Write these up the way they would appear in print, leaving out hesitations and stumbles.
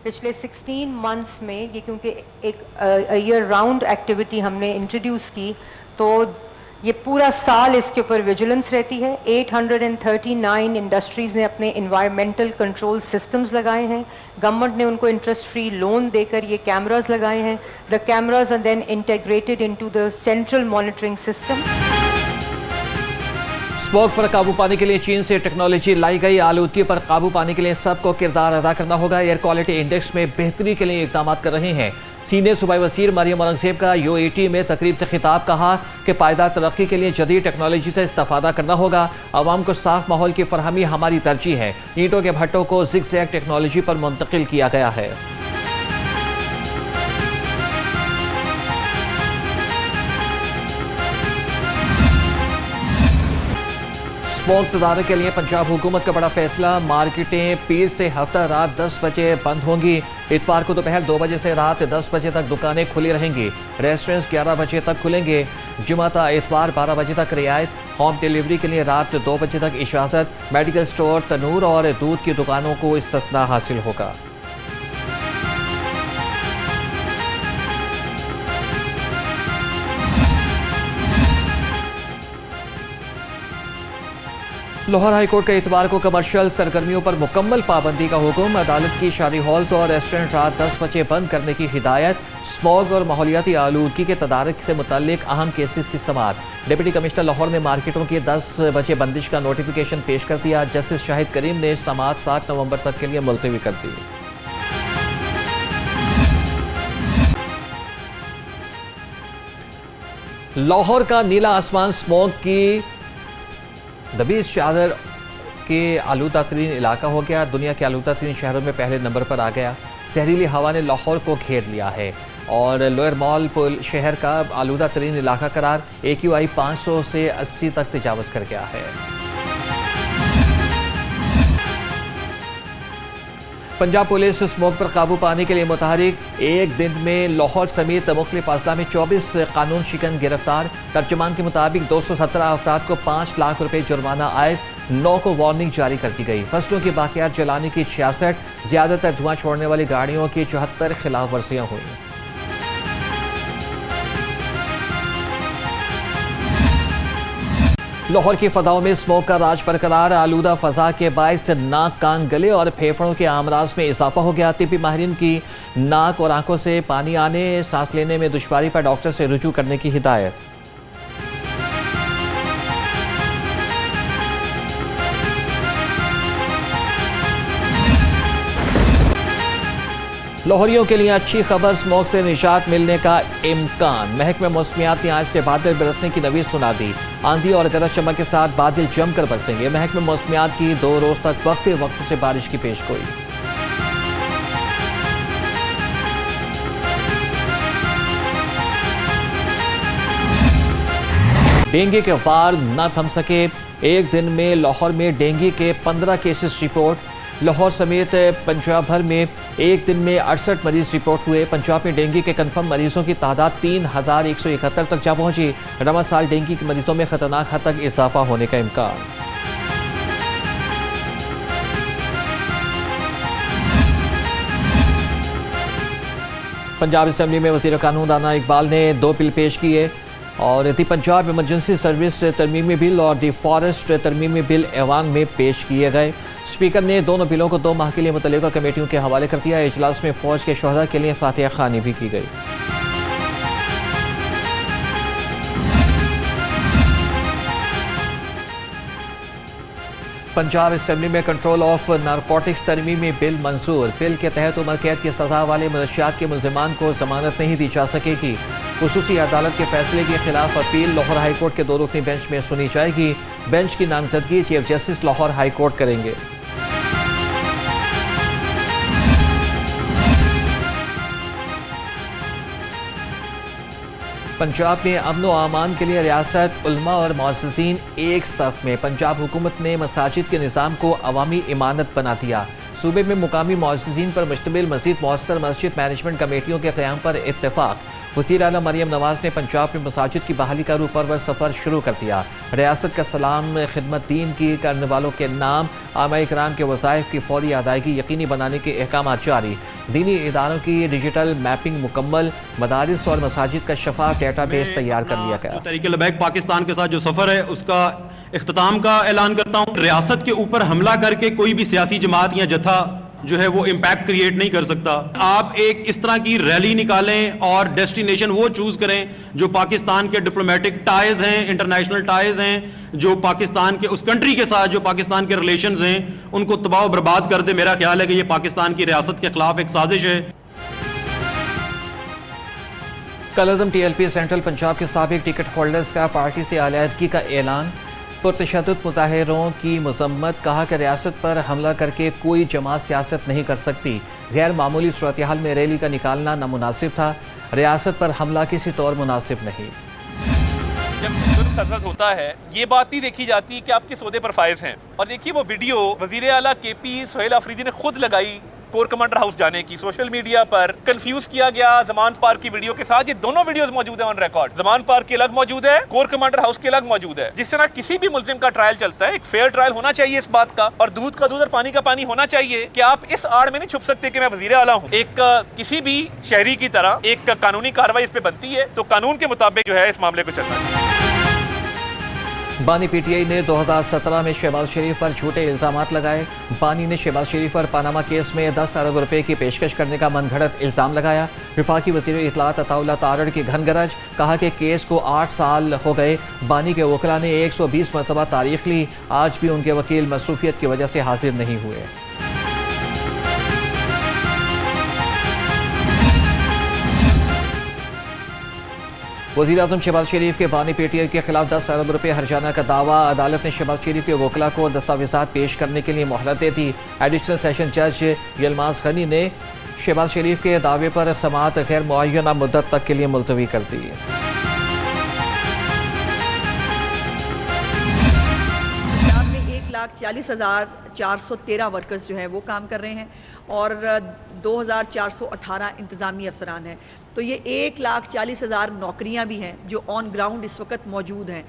पिछले 16 मंथ्स में ये क्योंकि एक ईयर राउंड एक्टिविटी हमने इंट्रोड्यूस की, तो ये पूरा साल इसके ऊपर विजिलेंस रहती है। 839 इंडस्ट्रीज़ ने अपने इन्वायरमेंटल कंट्रोल सिस्टम्स लगाए हैं। गवर्नमेंट ने उनको इंटरेस्ट फ्री लोन देकर ये कैमरास लगाए हैं। The cameras are then integrated into the central monitoring system. Smog पर काबू पाने के लिए चीन से टेक्नोलॉजी लाई गई। आलूदगी पर काबू पाने के लिए सबको किरदार अदा करना होगा। एयर क्वालिटी इंडेक्स में बेहतरी के लिए इकदाम कर रहे हैं। सीनियर सूबाई वज़ीर मरियम औरंगज़ेब का UAT में तकरीब से खिताब, कहा कि पायदार तरक्की के लिए जदीद टेक्नोलॉजी से इस्तेफादा करना होगा। आवाम को साफ माहौल की फरहमी हमारी तरजीह है। ईंटों के भट्टों को ज़िगज़ैग टेक्नोलॉजी पर मुंतकिल किया गया है। स्मॉग तदारक के लिए पंजाब हुकूमत का बड़ा फैसला। मार्केटें पीर से हफ्ता रात 10 बजे बंद होंगी। इतवार को दोपहर 2 बजे से रात 10 बजे तक दुकानें खुली रहेंगी। रेस्टोरेंट्स 11 बजे तक खुलेंगे। जुमाता इतवार 12 बजे तक रियायत। होम डिलीवरी के लिए रात 2 बजे तक इजाज़त। मेडिकल स्टोर, तनूर और दूध की दुकानों को इस्तिस्ना हासिल होगा। लाहौर हाईकोर्ट का इतवार को कमर्शियल सरगर्मियों पर मुकम्मल पाबंदी का हुक्म। अदालत की शादी हॉल्स और रेस्टोरेंट रात 10 बजे बंद करने की हिदायत। स्मॉग और माहौलियाती आलूदगी के तदारक से मुताल्लिक अहम केसेस की समाअत। डिप्टी कमिश्नर लाहौर ने मार्केटों की 10 बजे बंदिश का नोटिफिकेशन पेश कर दिया। जस्टिस शाहिद करीम ने समाअत 7 नवंबर तक के लिए मुलतवी कर दी। लाहौर का नीला आसमान स्मॉग की दबीज चादर के आलूदा तरीन इलाका हो गया। दुनिया के आलूदा तरीन शहरों में पहले नंबर पर आ गया। जहरीली हवा ने लाहौर को घेर लिया है और लोअर मॉल पुल शहर का आलूदा तरीन इलाका करार। AQI 500 से 80 तक तजावज़ कर गया है। पंजाब पुलिस स्मोक पर काबू पाने के लिए मुतहरिक। एक दिन में लाहौर समेत मुख्तलिफ अजला में 24 कानून शिकन गिरफ्तार। तर्जुमान के मुताबिक 217 अफराद को 5 लाख रुपए जुर्माना आयद। 9 को वार्निंग जारी कर दी गई। फसलों की बाकियात जलाने की 66, ज्यादातर धुआं छोड़ने वाली गाड़ियों की 74 खिलाफ वर्जियां हुई। लाहौर की फदाओं में स्मोक का राज बरकरार। आलूदा फजा के बायस नाक, कान, गले और फेफड़ों के आमराज में इजाफा हो गया। तिब्बी माहिरीन की नाक और आंखों से पानी आने, सांस लेने में दुश्वारी पर डॉक्टर से रुजू करने की हिदायत। लाहौरियों के लिए अच्छी खबर, स्मोक से निजात मिलने का इम्कान। महकमे मौसमियात ने आज से बादल बरसने की नवीद सुना दी। आंधी और गरज चमक के साथ बादल जमकर बरसेंगे। महकमे मौसमियात की 2 रोज तक वक्फे वक्त से बारिश की पेशगोई। डेंगू के वार न थम सके। एक दिन में लाहौर में डेंगू के 15 केसेस रिपोर्ट। लाहौर समेत पंजाब भर में एक दिन में 68 मरीज रिपोर्ट हुए। पंजाब में डेंगू के कन्फर्म मरीजों की तादाद 3171 तक जा पहुंची। रवा साल डेंगू के मरीजों में खतरनाक हद तक इजाफा होने का इम्कान। पंजाब असेंबली में वज़ीर कानून राना इकबाल ने 2 बिल पेश किए और दी पंजाब इमरजेंसी सर्विस तरमीमी बिल और दी फॉरेस्ट तरमीमी बिल ऐवान में पेश किए गए। स्पीकर ने दोनों बिलों को 2 माह के लिए मुतल्लिका कमेटियों के हवाले कर दिया। इजलास में फौज के शोहदा के लिए फातिहा ख़्वानी भी की गई। पंजाब असेंबली में कंट्रोल ऑफ नारकोटिक्स तरमीमी बिल मंजूर। बिल के तहत उम्र कैद की सजा वाले मनशियात के मुल्जिमान को जमानत नहीं दी जा सकेगी। खुसूसी अदालत के फैसले के खिलाफ अपील लाहौर हाईकोर्ट के 2 रुकनी बेंच में सुनी जाएगी। बेंच की नामजदगी चीफ जस्टिस लाहौर हाईकोर्ट करेंगे। पंजाब में अमन व अमान के लिए रियासत, उलमा और मुअज़्ज़िज़ीन एक सफ में। पंजाब हुकूमत ने मसाजिद के निज़ाम को अवामी इमानत बना दिया। सूबे में मुकामी मुअज़्ज़िज़ीन पर मुश्तमिल मज़ीद मौसर मस्जिद मैनेजमेंट कमेटियों के क़याम पर इत्तेफाक। वज़ीर आला मरियम नवाज ने पंजाब में मसाजिद की बहाली का रूपरवर सफ़र शुरू कर दिया। रियासत का सलाम खिदमत दीन की करने वालों के नाम आमा इकराम के वज़ाइफ की फौरी अदायगी यकीनी बनाने के अहकाम जारी। दीनी इदारों की डिजिटल मैपिंग मुकम्मल, मदारिस और मसाजिद का शफाफ डेटाबेस तैयार कर लिया गया। तहरीक-ए-लबैक पाकिस्तान के साथ जो सफ़र है उसका इख्तिताम का ऐलान करता हूँ। रियासत के ऊपर हमला करके कोई भी सियासी जमात या जथा जो है वो इम्पैक्ट क्रिएट नहीं कर सकता। आप एक इस तरह की रैली निकालें और डेस्टिनेशन वो चूज करें जो पाकिस्तान के डिप्लोमेटिक टाइज हैं, इंटरनेशनल टाइज हैं, जो पाकिस्तान के उस कंट्री के साथ जो पाकिस्तान के रिलेशंस हैं उनको तबाह बर्बाद कर दे। मेरा ख्याल है कि ये पाकिस्तान की रियासत के खिलाफ एक साजिश है। कल-अज़म TLP सेंट्रल पंजाब के साबिक टिकट होल्डर्स का पार्टी से अलहदगी का ऐलान। पुरतशद्दुद मुजाहिरों की मजम्मत, कहा कि रियासत पर हमला करके कोई जमात सियासत नहीं कर सकती। गैर मामूली सूरत हाल में रैली का निकालना नामुनासिब था। रियासत पर हमला किसी तौर मुनासिब नहीं। जब जुल्म सरजद होता है ये बात नहीं देखी जाती कि आपके सौदे पर फायज हैं। और देखिए वो वीडियो वजीर आला KP सोहेल आफरीदी ने खुद लगाई कोर कमांडर हाउस जाने की। सोशल मीडिया पर कंफ्यूज किया गया जमान पार्क की वीडियो के साथ। ये दोनों वीडियोस मौजूद है ऑन रिकॉर्ड। जमान पार्क की अलग मौजूद है, कोर कमांडर हाउस की अलग मौजूद है। जिस तरह किसी भी मुल्जिम का ट्रायल चलता है, एक फेयर ट्रायल होना चाहिए इस बात का, और दूध का दूध और पानी का पानी होना चाहिए कि आप इस आड़ में नहीं छुप सकते कि मैं वजीर आला हूँ। एक किसी भी शहरी की तरह एक कानूनी कार्रवाई इस पे बनती है, तो कानून के मुताबिक जो है इस मामले को चलना चाहिए। बानी PTI ने 2017 में शहबाज शरीफ पर झूठे इल्जामात लगाए। बानी ने शहबाज शरीफ पर पानामा केस में 10 अरब रुपए की पेशकश करने का मनगढ़ंत इल्जाम लगाया। वफाकी वज़ीर इत्तलात अताउल्लाह तारड़ की घनगरज, कहा कि केस को 8 साल हो गए। बानी के वकला ने 120 मरतबा तारीख ली, आज भी उनके वकील मसरूफियत की वजह से हाजिर नहीं हुए। वज़ीर-ए-आज़म शहबाज शरीफ के बानी PTI के खिलाफ 10 अरब रुपए हर्जाना का दावा। अदालत ने शहबाज शरीफ के वकला को दस्तावेज़ात पेश करने के लिए मोहलत दे दी। एडिशनल सेशन जज यलमाज गनी ने शहबाज शरीफ के दावे पर समाअत गैर मुअय्यना मुद्दत तक के लिए मुलतवी कर दी। पंजाब में 1,40,413 वर्कर्स जो है वो काम कर रहे हैं और 2,418 इंतज़ामी अफसरान हैं। तो ये 1,40,000 नौकरियां भी हैं जो ऑन ग्राउंड इस वक्त मौजूद हैं।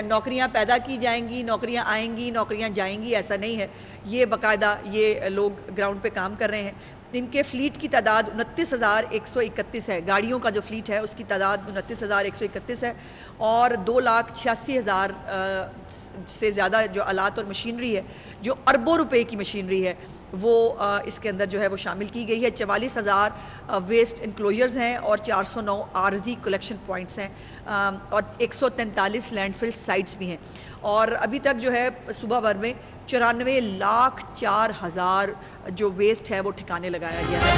नौकरियां पैदा की जाएंगी, नौकरियां आएंगी, नौकरियां जाएंगी, ऐसा नहीं है। ये बाकायदा ये लोग ग्राउंड पे काम कर रहे हैं। इनके फ़्लीट की तादाद 29,131 है। गाड़ियों का जो फ़्लीट है उसकी तादाद 29,131 है और 2,86,000 से ज़्यादा जो आलात और मशीनरी है, जो अरबों रुपए की मशीनरी है, वो इसके अंदर जो है वो शामिल की गई है। 44,000 वेस्ट इनक्लोजर्स हैं और 409 आर्जी कलेक्शन पॉइंट्स हैं और 143 लैंडफिल साइट्स भी हैं। और अभी तक जो है सुबह भर में 94,04,000 जो वेस्ट है वो ठिकाने लगाया गया है।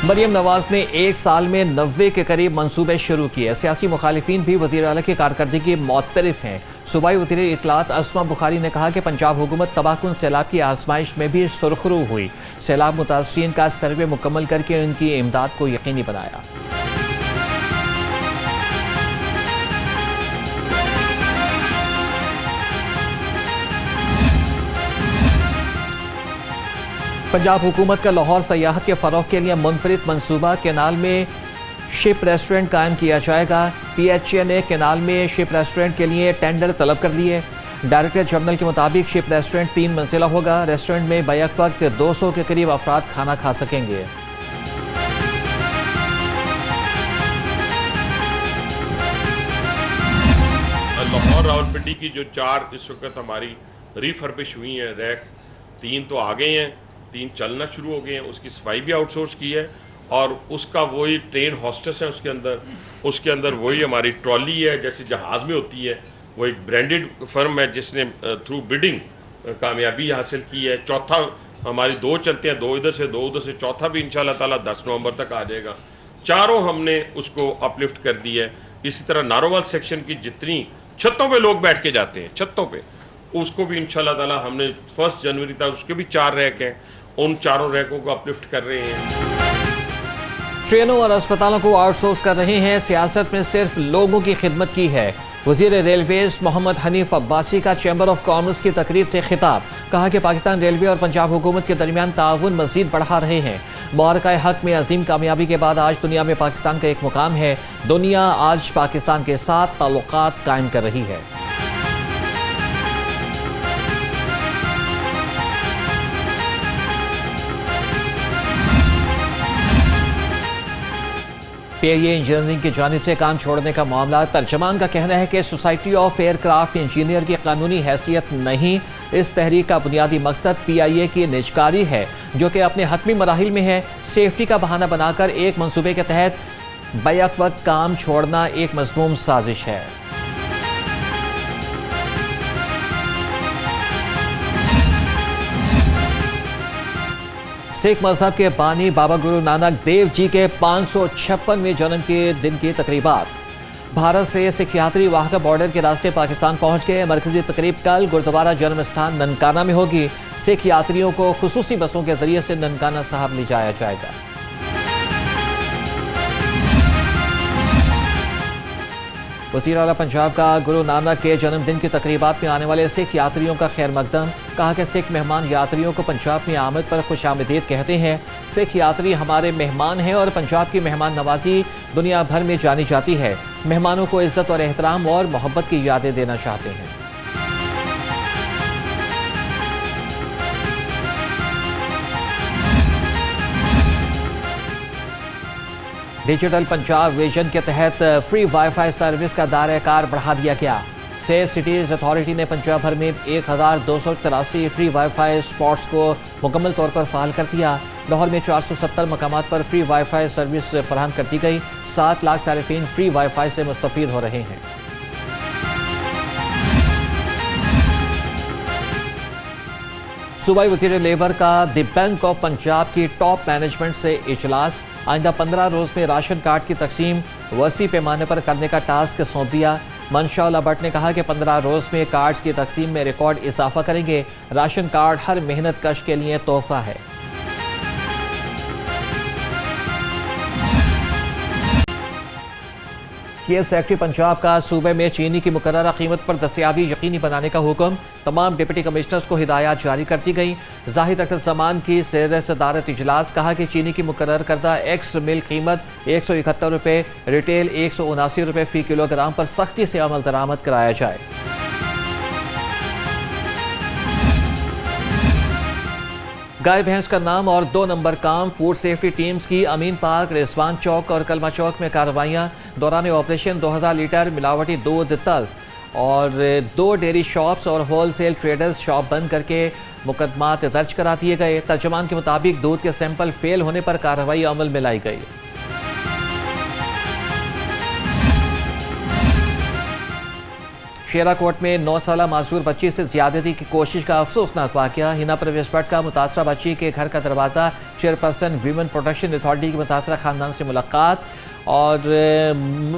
मरियम नवाज ने एक साल में 90 के करीब मंसूबे शुरू किए। सियासी मुखालिफिन भी वज़ीर आला की कारकर्दगी मुअत्तरिफ हैं। सूबाई वज़ीर इत्तलात अस्मा बुखारी ने कहा कि पंजाब हुकूमत तबाहकुन सैलाब की आजमाइश में भी सुरखरू हुई। सैलाब मुतासरीन का सर्वे मुकम्मल करके उनकी इमदाद को यकीनी बनाया। पंजाब हुकूमत का लाहौर सयाहत के फ़रोग़ के लिए मुनफरिद मनसूबा। केनाल में शिप रेस्टोरेंट कायम किया जाएगा। PHA ने केनाल में शिप रेस्टोरेंट के लिए टेंडर तलब कर दिए। डायरेक्टर जनरल के मुताबिक शिप रेस्टोरेंट 3 मंजिला होगा। रेस्टोरेंट में बैक वक्त 200 के करीब अफराद खाना खा सकेंगे। लाहौर रावलपिंडी की जो 4 इस वक्त हमारी रिफर्बिश हुई हैं रैक, 3 तो आ गए हैं, 3 चलना शुरू हो गए हैं। उसकी सफाई भी आउटसोर्स की है और उसका वही ट्रेन हॉस्टेस है उसके अंदर वही हमारी ट्रॉली है जैसे जहाज़ में होती है। वो एक ब्रांडेड फर्म है जिसने थ्रू बिडिंग कामयाबी हासिल की है। चौथा हमारी 2 चलते हैं, 2 इधर से 2 उधर से, चौथा भी इंशाल्लाह ताला 10 नवंबर तक आ जाएगा। चारों हमने उसको अपलिफ्ट कर दी है। इसी तरह नारोवाल सेक्शन की जितनी छतों पे लोग बैठ के जाते हैं, छतों पे, उसको भी इंशाल्लाह ताला हमने 1 जनवरी तक उसके भी 4 रैक हैं, उन 4 रैकों को अपलिफ्ट कर रहे हैं। ट्रेनों और अस्पतालों को आउटसोर्स कर रहे हैं। सियासत में सिर्फ लोगों की खिदमत की है। वज़ीर रेलवेज मोहम्मद हनीफ अब्बासी का चैम्बर ऑफ कॉमर्स की तकरीब से खिताब। कहा कि पाकिस्तान रेलवे और पंजाब हुकूमत के दरमियान ताउन मज़ीद बढ़ा रहे हैं। मुबारका हक में अजीम कामयाबी के बाद आज दुनिया में पाकिस्तान का एक मुकाम है। दुनिया आज पाकिस्तान के साथ ताल्लुकात कायम कर रही है। PIA इंजीनियरिंग की जानिब से काम छोड़ने का मामला। तर्जमान का कहना है कि सोसाइटी ऑफ एयरक्राफ्ट इंजीनियर की कानूनी हैसियत नहीं। इस तहरीक का बुनियादी मकसद PIA की निजकारी है, जो कि अपने हतमी मराहिल में है। सेफ्टी का बहाना बनाकर एक मंसूबे के तहत बैक वक्त काम छोड़ना एक मज़मूम साजिश है। सिख मजहब के बानी बाबा गुरु नानक देव जी के 556वें जन्म के दिन की तकरीबात। भारत से सिख यात्री वाहगा बॉर्डर के रास्ते पाकिस्तान पहुंच गए। मरकजी तकरीब कल गुरुद्वारा जन्म स्थान ननकाना में होगी। सिख यात्रियों को खुसूसी बसों के जरिए से ननकाना साहब ले जाया जाएगा। वज़ीर आला पंजाब का गुरु नानक के जन्मदिन की तकरीबात में आने वाले सिख यात्रियों का खैर मकदम। कहा कि सिख मेहमान यात्रियों को पंजाब में आमद पर खुशामदीद कहते हैं। सिख यात्री हमारे मेहमान हैं और पंजाब की मेहमान नवाजी दुनिया भर में जानी जाती है। मेहमानों को इज्जत और एहतराम और मोहब्बत की यादें देना चाहते हैं। डिजिटल पंजाब विजन के तहत फ्री वाईफाई सर्विस का दायरा कार बढ़ा दिया गया। सेफ सिटीज़ अथॉरिटी ने पंजाब भर में 1283 फ्री वाईफाई स्पॉट्स को मुकम्मल तौर पर फ़ाल कर दिया। लाहौर में 470 मकामात पर फ्री वाईफाई सर्विस फराहम कर दी गई। 7 लाख सारिफीन फ्री वाईफाई से मुस्तफ़ीद हो रहे हैं। सूबाई वज़ीर लेबर का द बैंक ऑफ पंजाब की टॉप मैनेजमेंट से इजलास। आइंदा 15 रोज़ में राशन कार्ड की तकसीम वसी पैमाने पर करने का टास्क सौंप दिया। मनशाउल्लाह भट्ट ने कहा कि 15 रोज़ में कार्ड्स की तकसीम में रिकॉर्ड इजाफा करेंगे। राशन कार्ड हर मेहनत कश के लिए तोहफा है। चीफ सेक्रेटरी पंजाब का सूबे में चीनी की मुकर्ररा कीमत पर दस्तयाबी यकीनी बनाने का हुक्म। तमाम डिप्टी कमिश्नर्स को हिदायत जारी कर दी गई। जाहिद अख्तर जमान की सदर सदारत इजलास। कहा कि चीनी की मुकर्रर करदा एक्स मिल कीमत 171 रुपये, रिटेल 179 रुपये फ़ी किलोग्राम पर सख्ती से अमल दरामद कराया जाए। गाय भैंस का नाम और 2 नंबर काम। फूड सेफ्टी टीम्स की अमीन पार्क, रिजवान चौक और कलमा चौक में कार्रवाइयाँ। दौरान ऑपरेशन 2000 लीटर मिलावटी दूध तल्ख और 2 डेयरी शॉप्स और होलसेल ट्रेडर्स शॉप बंद करके मुकदमात दर्ज करा दिए गए। तर्जमान के मुताबिक दूध के सैंपल फेल होने पर कार्रवाई अमल में लाई गई। शेराकोट में 9 साला मासूर बच्ची से ज्यादती की कोशिश का अफसोसनाक वाकया। हिना परवेज भट्ट का मुतासरा बच्ची के घर का दरवाज़ा। चेयरपर्सन वीमेन प्रोटेक्शन अथॉरिटी की मुतासरा खानदान से मुलाकात और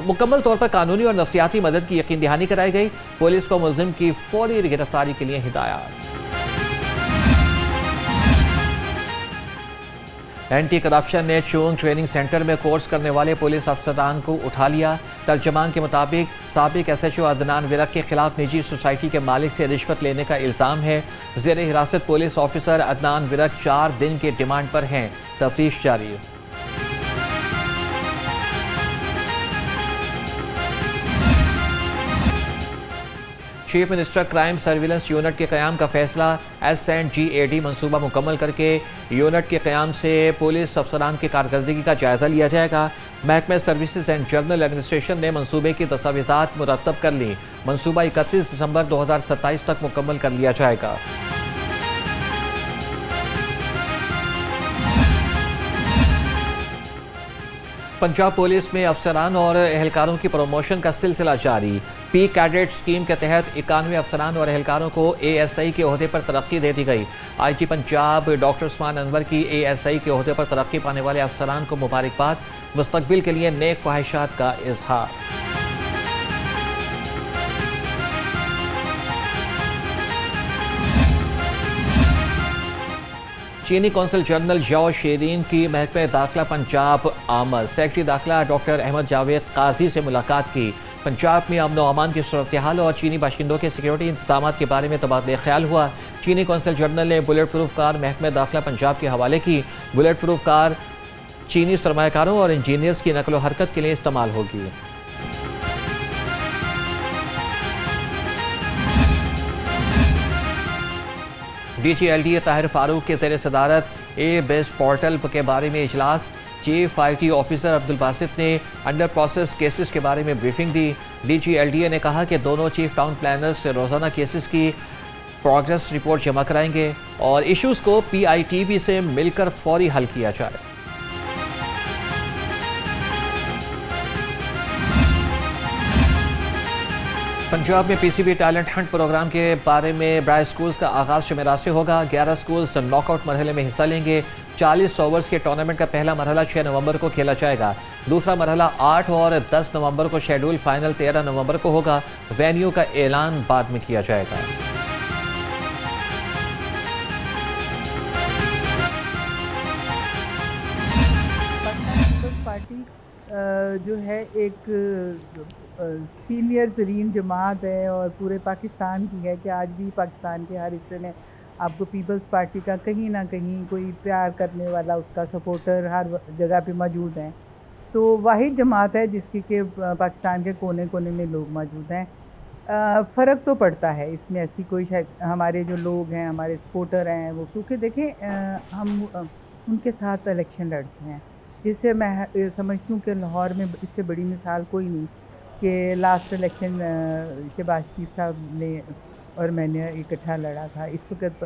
मुकम्मल तौर पर कानूनी और नफ्सियाती मदद की यकीन दहानी कराई गई। पुलिस को मुलजिम की फौरी गिरफ्तारी के लिए हिदायत। एंटी करप्शन ने चोंग ट्रेनिंग सेंटर में कोर्स करने वाले पुलिस अफसरान को उठा लिया। तर्जमान के मुताबिक साबिक SHO अदनान विरक के खिलाफ निजी सोसाइटी के मालिक से रिश्वत लेने का इल्ज़ाम है। ज़ेरे हिरासत पुलिस ऑफिसर अदनान विरक 4 दिन के डिमांड पर हैं। तफ्तीश जारी। Chief minister crime surveillance unit के क़याम का फैसला। S&GAD मनसूबा मुकम्मल करके यूनिट के क़याम से पुलिस अफसरान की कारकर्दगी का जायज़ा लिया जाएगा। महकमा सर्विसेज एंड जनरल एडमिनिस्ट्रेशन ने मनसूबे की दस्तावेज़ात मुरतब कर ली। मनसूबा 31 दिसंबर 2027 तक मुकम्मल कर लिया जाएगा। पंजाब पुलिस में अफसरान और एहलकारों की प्रमोशन का सिलसिला जारी। पी कैडेट स्कीम के तहत 91 अफसरान और एहलकारों को ASI के ओहदे पर तरक्की दे दी गई। IG पंजाब डॉक्टर उस्मान अनवर की ASI के ओहदे पर तरक्की पाने वाले अफसरान को मुबारकबाद। मुस्तकबिल के लिए नेक ख्वाहिशात का इजहार। चीनी कौंसल जनरल जाओ शेरीन की महकमे दाखिला पंजाब आमद। सेक्रेटरी दाखिला डॉक्टर अहमद जावेद काजी से मुलाकात की। पंजाब में अमन व अमान की सूरत हाल और चीनी बाशिंदों के सिक्योरिटी इंतजाम के बारे में तबादला ख्याल हुआ। चीनी कौंसल जनरल ने बुलेट प्रूफ कार महकमे दाखिला पंजाब के हवाले की। बुलेट प्रूफ कार चीनी सरमायाकारों और इंजीनियर्स की नकलो हरकत के लिए इस्तेमाल होगी। DG LDA ताहिर फारूक के ज़ेर सदारत A-बेस पोर्टल के बारे में इजलास। Chief IT officer Abdul Basit ने अंडर प्रोसेस केसेस के बारे में ब्रीफिंग दी। DG LDA ने कहा कि दोनों चीफ टाउन प्लानर्स से रोज़ाना केसेस की प्रोग्रेस रिपोर्ट जमा कराएंगे और इश्यूज़ को PITB से मिलकर फौरी हल किया जाए। पंजाब में PCB टैलेंट हंट प्रोग्राम के बारे में ब्राय स्कूल्स का आगाज़ जुमेरात से होगा। 11 स्कूल्स नॉकआउट मरहले में हिस्सा लेंगे। 40 ओवर्स के टूर्नामेंट का पहला मरहला 6 नवंबर को खेला जाएगा। दूसरा मरहला 8 और 10 नवंबर को, शेड्यूल फाइनल 13 नवंबर को होगा। वेन्यू का ऐलान बाद में किया जाएगा। पार्टी जो है एक सीनियर तरीन जमात है और पूरे पाकिस्तान की है कि आज भी पाकिस्तान के हर हिस्से में आपको पीपल्स पार्टी का कहीं ना कहीं कोई प्यार करने वाला, उसका सपोर्टर हर जगह पे मौजूद हैं। तो वाहिद जमात है जिसकी के पाकिस्तान के कोने कोने में लोग मौजूद हैं। फ़र्क तो पड़ता है इसमें, ऐसी कोई हमारे जो लोग हैं, हमारे सपोर्टर हैं वो, क्योंकि देखें हम उनके साथ इलेक्शन लड़ते हैं, जिससे मैं समझती हूँ कि लाहौर में इससे बड़ी मिसाल कोई नहीं कि लास्ट इलेक्शन शहबाज शरीफ साहब ने और मैंने इकट्ठा लड़ा था। इस वक्त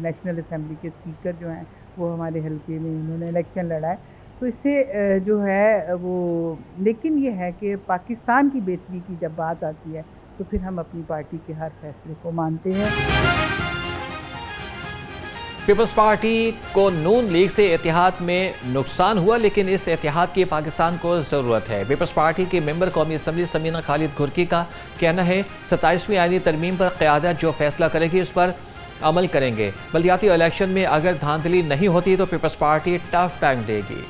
नेशनल असम्बली के स्पीकर जो हैं वो हमारे हल्के में उन्होंने इलेक्शन लड़ा है। तो इससे जो है वो, लेकिन ये है कि पाकिस्तान की बेहतरी की जब बात आती है तो फिर हम अपनी पार्टी के हर फैसले को मानते हैं। पीपल्स पार्टी को नून लीग से इत्तेहाद में नुकसान हुआ, लेकिन इस इत्तेहाद की पाकिस्तान को ज़रूरत है। पीपल्स पार्टी के मेंबर कौमी असम्बली समीना खालिद घुरकी का कहना है 27वीं आईनी तरमीम पर क़यादत जो फैसला करेगी उस पर अमल करेंगे। बल्दियाती इलेक्शन में अगर धांधली नहीं होती तो पीपल्स पार्टी टफ टाइम देगी।